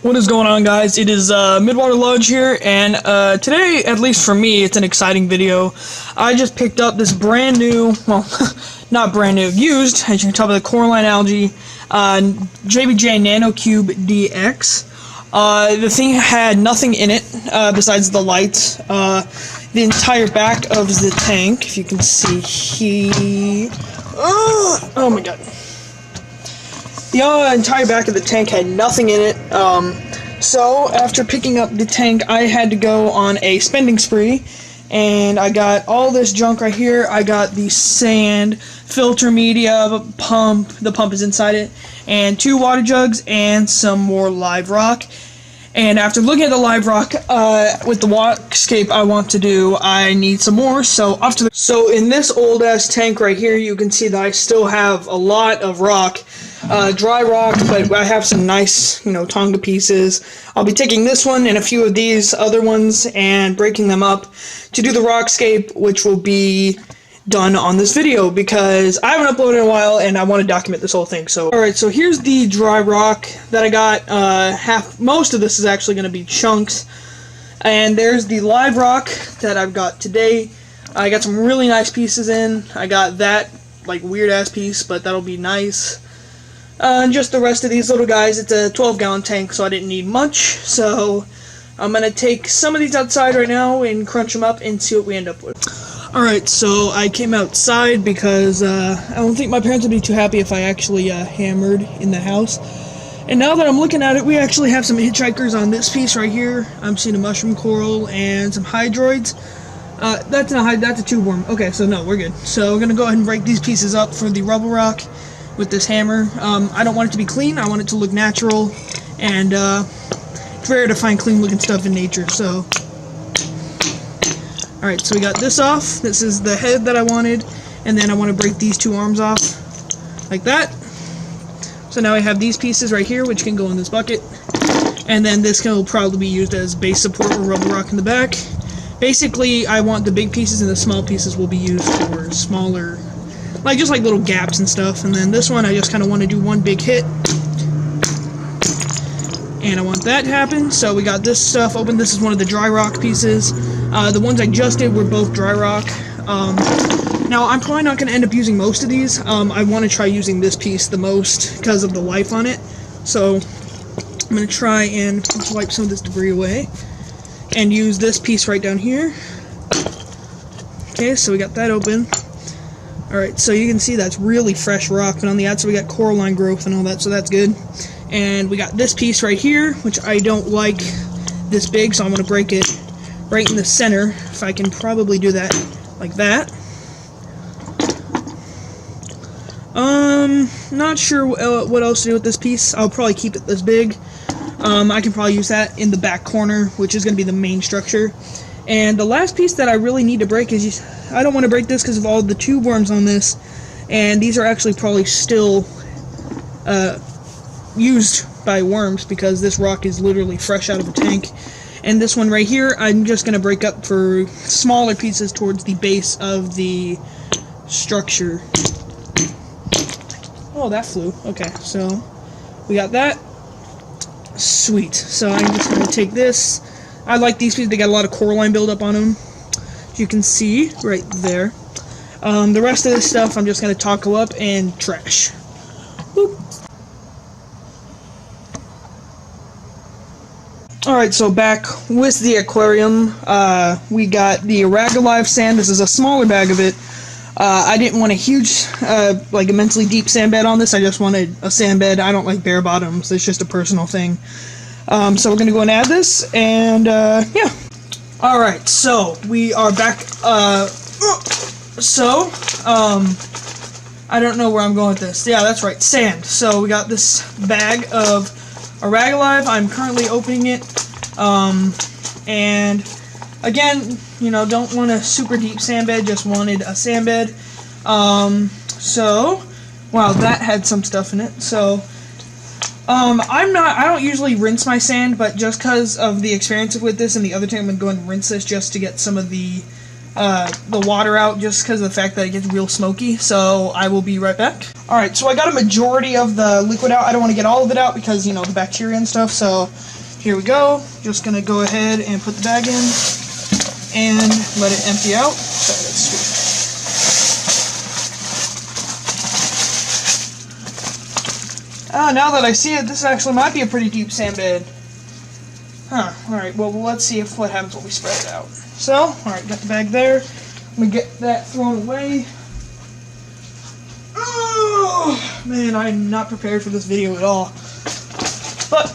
What is going on, guys? It is Midwater Lodge here, and today, at least for me, it's an exciting video. I just picked up this brand new, well, not brand new, used, as you can tell by the Coraline algae, JBJ NANO Cube DX. The thing had nothing in it besides the lights. The entire back of the tank, if you can see here. Oh my god. The entire back of the tank had nothing in it, so after picking up the tank, I had to go on a spending spree, and I got all this junk right here. I got the sand, filter media, pump, the pump is inside it, and 2 water jugs, and some more live rock. And after looking at the live rock, with the walkscape I want to do, I need some more, so So in this old-ass tank right here, you can see that I still have a lot of rock, dry rock, but I have some nice, Tonga pieces. I'll be taking this one and a few of these other ones and breaking them up to do the rockscape, which will be done on this video because I haven't uploaded in a while and I want to document this whole thing. So alright, so here's the dry rock that I got. Most of this is actually going to be chunks, and there's the live rock that I've got today. I got some really nice pieces in. I got that like weird ass piece, but that'll be nice. And just the rest of these little guys. It's a 12-gallon tank, so I didn't need much, so I'm gonna take some of these outside right now and crunch them up and see what we end up with. Alright, so I came outside because I don't think my parents would be too happy if I actually hammered in the house. And now that I'm looking at it, we actually have some hitchhikers on this piece right here. I'm seeing a mushroom coral and some hydroids. That's a tube worm. Okay, so no, we're good. So we're gonna go ahead and break these pieces up for the Rubble Rock with this hammer. I don't want it to be clean, I want it to look natural, and it's rare to find clean looking stuff in nature, so. Alright, so we got this off. This is the head that I wanted, and then I want to break these 2 arms off, like that. So now I have these pieces right here, which can go in this bucket, and then this will probably be used as base support or Rubble Rock in the back. Basically, I want the big pieces and the small pieces will be used for smaller, just like little gaps and stuff. And then this one, I just kind of want to do one big hit, and I want that to happen. So we got this stuff open. This is one of the dry rock pieces. The ones I just did were both dry rock. Now, I'm probably not going to end up using most of these. I want to try using this piece the most because of the life on it. So I'm going to try and wipe some of this debris away and use this piece right down here. Okay, so we got that open. Alright, so you can see that's really fresh rock, but on the outside we got coralline growth and all that, so that's good. And we got this piece right here, which I don't like this big, so I'm going to break it right in the center. If I can probably do that like that. Not sure what else to do with this piece. I'll probably keep it this big. I can probably use that in the back corner, which is going to be the main structure. And the last piece that I really need to break is, I don't want to break this because of all the tube worms on this, and these are actually probably still used by worms because this rock is literally fresh out of a tank. And this one right here, I'm just going to break up for smaller pieces towards the base of the structure. Oh, that flew. Okay, so we got that. Sweet. So I'm just going to take this. I like these pieces. They got a lot of coralline buildup on them, as you can see right there. The rest of this stuff I'm just going to tackle up and trash. Boop. Alright, so back with the aquarium, we got the Aragalive sand. This is a smaller bag of it. I didn't want a huge, immensely deep sand bed on this. I just wanted a sand bed. I don't like bare bottoms. It's just a personal thing. So we're going to go and add this, and, yeah. Alright, so we are back, I don't know where I'm going with this. Yeah, that's right, sand. So we got this bag of Aragalive. I'm currently opening it, and again, don't want a super deep sand bed, just wanted a sand bed. So, wow, that had some stuff in it. So, I don't usually rinse my sand, but just because of the experience with this and the other time, I'm going to go and rinse this just to get some of the the water out just because of the fact that it gets real smoky, so I will be right back. Alright, so I got a majority of the liquid out. I don't want to get all of it out because, you know, the bacteria and stuff, so here we go. Just going to go ahead and put the bag in and let it empty out. Sorry, that's sweet. Now that I see it, this actually might be a pretty deep sand bed. Huh, alright, well, let's see what happens when we spread it out. So, alright, got the bag there. I'm going to get that thrown away. Oh, man, I'm not prepared for this video at all. But,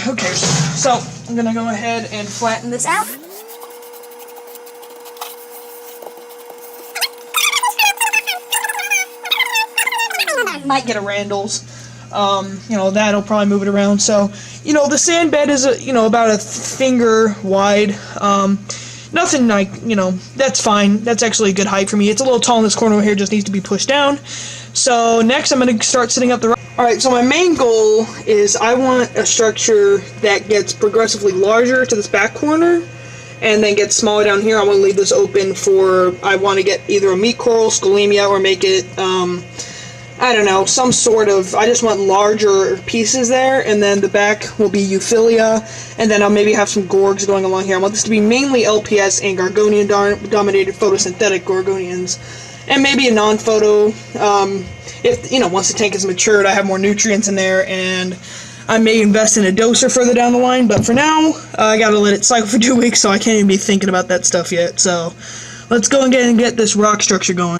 who cares? So, I'm going to go ahead and flatten this out. Might get a Randall's. You know, that'll probably move it around. So, you know, the sand bed is, you know, about a finger wide. Nothing like, you know, that's fine. That's actually a good height for me. It's a little tall in this corner over here, just needs to be pushed down. So next I'm going to start setting up the rock. Alright, so my main goal is I want a structure that gets progressively larger to this back corner and then gets smaller down here. I want to leave this open for, I want to get either a meat coral, scolemia, or make it, I don't know, some sort of, I just want larger pieces there, and then the back will be Euphilia, and then I'll maybe have some gorgs going along here. I want this to be mainly LPS and Gorgonian-dominated photosynthetic Gorgonians, and maybe a non-photo, if, you know, once the tank is matured, I have more nutrients in there, and I may invest in a doser further down the line, but for now, I gotta let it cycle for 2 weeks, so I can't even be thinking about that stuff yet, so let's go and get this rock structure going.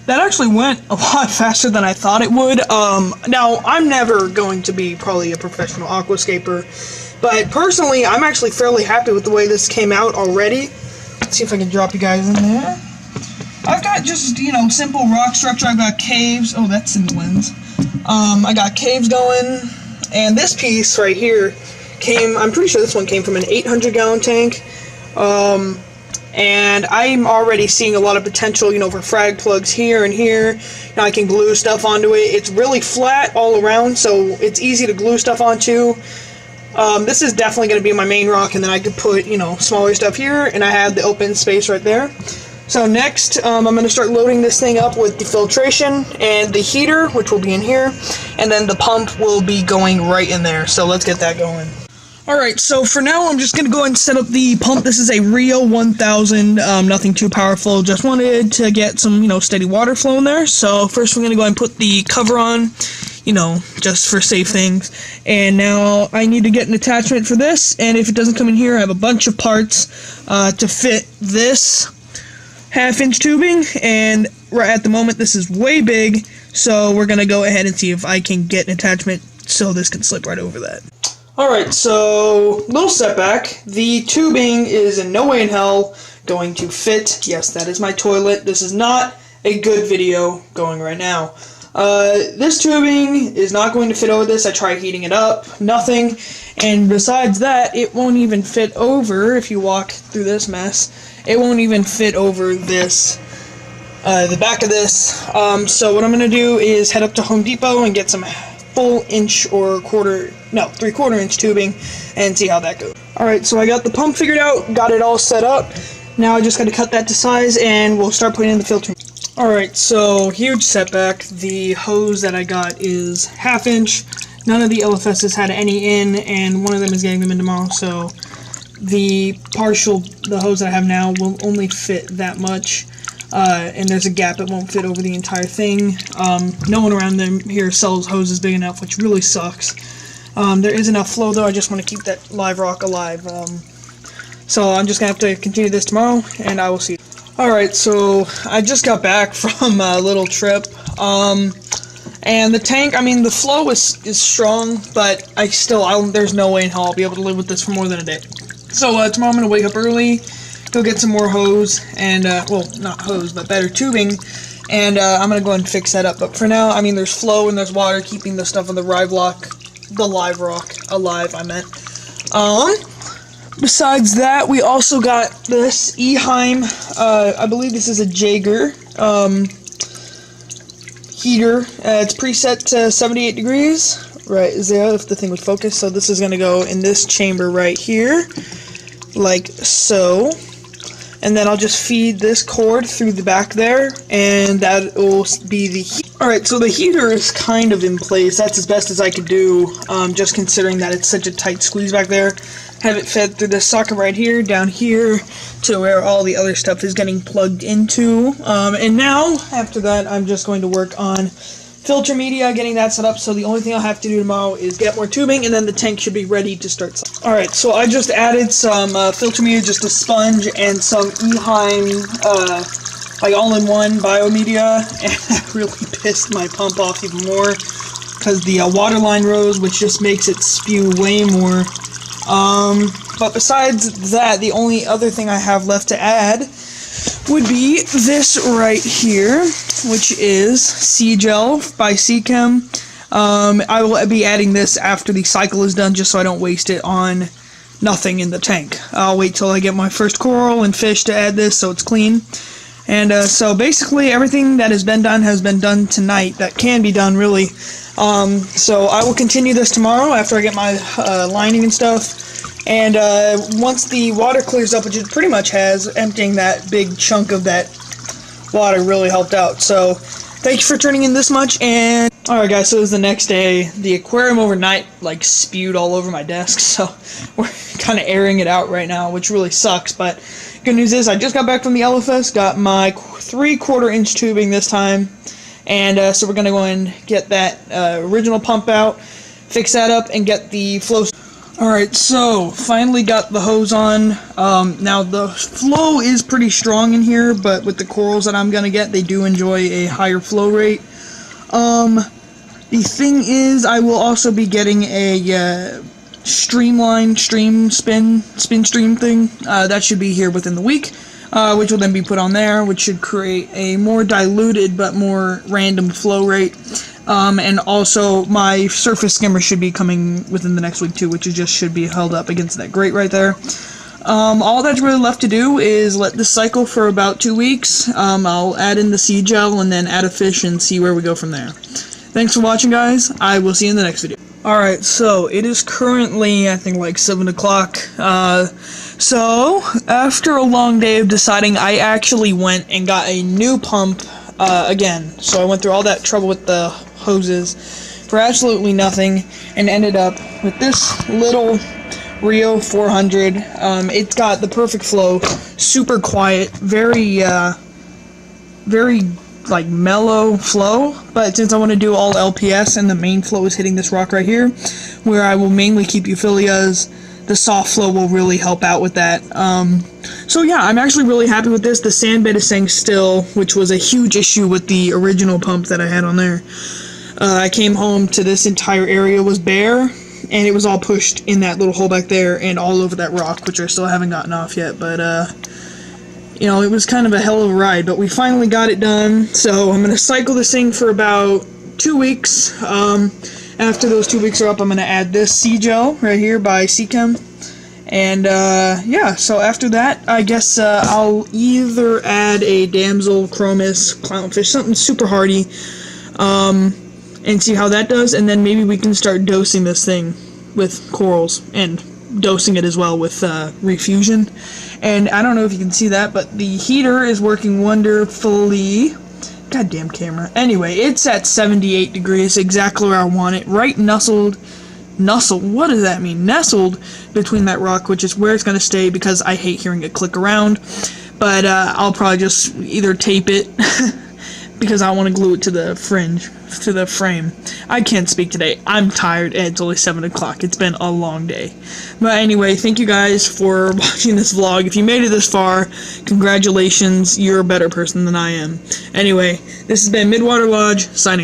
That actually went a lot faster than I thought it would. Now, I'm never going to be probably a professional aquascaper, but personally, I'm actually fairly happy with the way this came out already. Let's see if I can drop you guys in there. I've got just, you know, simple rock structure. I've got caves. Oh, that's in the lens. I got caves going, and this piece right here came, I'm pretty sure this one came from an 800-gallon tank. And I'm already seeing a lot of potential, you know, for frag plugs here and here. Now I can glue stuff onto it. It's really flat all around, so it's easy to glue stuff onto. This is definitely going to be my main rock, and then I could put, you know, smaller stuff here, and I have the open space right there. So next, I'm going to start loading this thing up with the filtration and the heater, which will be in here, and then the pump will be going right in there. So let's get that going. Alright, so for now I'm just going to go ahead and set up the pump. This is a Rio 1000, nothing too powerful, just wanted to get some, you know, steady water flow in there. So first we're going to go ahead and put the cover on, you know, just for safe things. And now I need to get an attachment for this, and if it doesn't come in here, I have a bunch of parts to fit this half-inch tubing, and right at the moment this is way big, so we're going to go ahead and see if I can get an attachment so this can slip right over that. Alright, so, little setback. The tubing is in no way in hell going to fit. Yes, that is my toilet. This is not a good video going right now. This tubing is not going to fit over this. I tried heating it up. Nothing. And besides that, it won't even fit over, if you walk through this mess, it won't even fit over this, the back of this. So what I'm going to do is head up to Home Depot and get some full inch or three-quarter inch tubing and see how that goes. Alright, so I got the pump figured out, got it all set up. Now I just got to cut that to size and we'll start putting in the filter. Alright, so huge setback. The hose that I got is half-inch. None of the LFSs had any in, and one of them is getting them in tomorrow, so the hose that I have now will only fit that much. And there's a gap, it won't fit over the entire thing. No one around them here sells hoses big enough, which really sucks. There is enough flow though, I just want to keep that live rock alive. So I'm just going to have to continue this tomorrow, and I will see you. Alright, so I just got back from a little trip. And the tank, I mean, the flow is strong, but there's no way in hell I'll be able to live with this for more than a day. So tomorrow I'm going to wake up early, go get some more hose, and, well, not hose, but better tubing, and I'm going to go ahead and fix that up. But for now, I mean, there's flow and there's water keeping the stuff on the live rock alive, I meant. Besides that, we also got this Eheim, I believe this is a Jaeger, heater. It's preset to 78 degrees, right, is there, if the thing would focus. So this is going to go in this chamber right here, like so. And then I'll just feed this cord through the back there, and that will be the heat. Alright, so the heater is kind of in place. That's as best as I could do, just considering that it's such a tight squeeze back there. Have it fed through this socket right here, down here, to where all the other stuff is getting plugged into. And now, after that, I'm just going to work on filter media, getting that set up. So the only thing I'll have to do tomorrow is get more tubing, and then the tank should be ready to start. Alright, so I just added some filter media, just a sponge, and some Eheim, like all-in-one biomedia, and that really pissed my pump off even more, because the water line rose, which just makes it spew way more. But besides that, the only other thing I have left to add would be this right here, which is C-Gel by C-Chem. I will be adding this after the cycle is done, just so I don't waste it on nothing in the tank. I'll wait till I get my first coral and fish to add this so it's clean. And so basically everything that has been done tonight, that can be done really. So I will continue this tomorrow after I get my lining and stuff. And once the water clears up, which it pretty much has, emptying that big chunk of that water really helped out. So thank you for turning in this much. And alright guys, so it was the next day. The aquarium overnight like spewed all over my desk, so we're kind of airing it out right now, which really sucks. But good news is I just got back from the LFS, got my 3/4 inch tubing this time, and so we're gonna go and get that original pump out, fix that up, and get the flow. Alright, so finally got the hose on. Now the flow is pretty strong in here, but with the corals that I'm gonna get, they do enjoy a higher flow rate. The thing is, I will also be getting a stream stream thing. That should be here within the week, which will then be put on there, which should create a more diluted but more random flow rate. And also my surface skimmer should be coming within the next week too, which just should be held up against that grate right there. All that's really left to do is let this cycle for about 2 weeks. I'll add in the C-Gel and then add a fish and see where we go from there. Thanks for watching, guys. I will see you in the next video. Alright, so it is currently, I think, like 7 o'clock. So after a long day of deciding, I actually went and got a new pump again. So I went through all that trouble with the hoses for absolutely nothing, and ended up with this little Rio 400. It's got the perfect flow, super quiet, very like mellow flow, but since I want to do all LPS and the main flow is hitting this rock right here, where I will mainly keep euphyllias, the soft flow will really help out with that. So yeah, I'm actually really happy with this. The sand bed is staying still, which was a huge issue with the original pump that I had on there. I came home to this entire area was bare, and it was all pushed in that little hole back there and all over that rock, which I still haven't gotten off yet, but you know, it was kind of a hell of a ride, but we finally got it done. So I'm going to cycle this thing for about 2 weeks. After those 2 weeks are up, I'm going to add this C-Gel right here by C-Chem. And yeah, so after that, I guess I'll either add a damsel, chromis, clownfish, something super hardy, and see how that does, and then maybe we can start dosing this thing with corals, and dosing it as well with refusion. And I don't know if you can see that, but the heater is working wonderfully. Goddamn camera. Anyway, it's at 78 degrees, exactly where I want it, right nestled, what does that mean? Nestled between that rock, which is where it's going to stay, because I hate hearing it click around. But I'll probably just either tape it, because I want to glue it to the fringe, to the frame. I can't speak today. I'm tired, and it's only 7 o'clock. It's been a long day. But anyway, thank you guys for watching this vlog. If you made it this far, congratulations. You're a better person than I am. Anyway, this has been Midwater Lodge, signing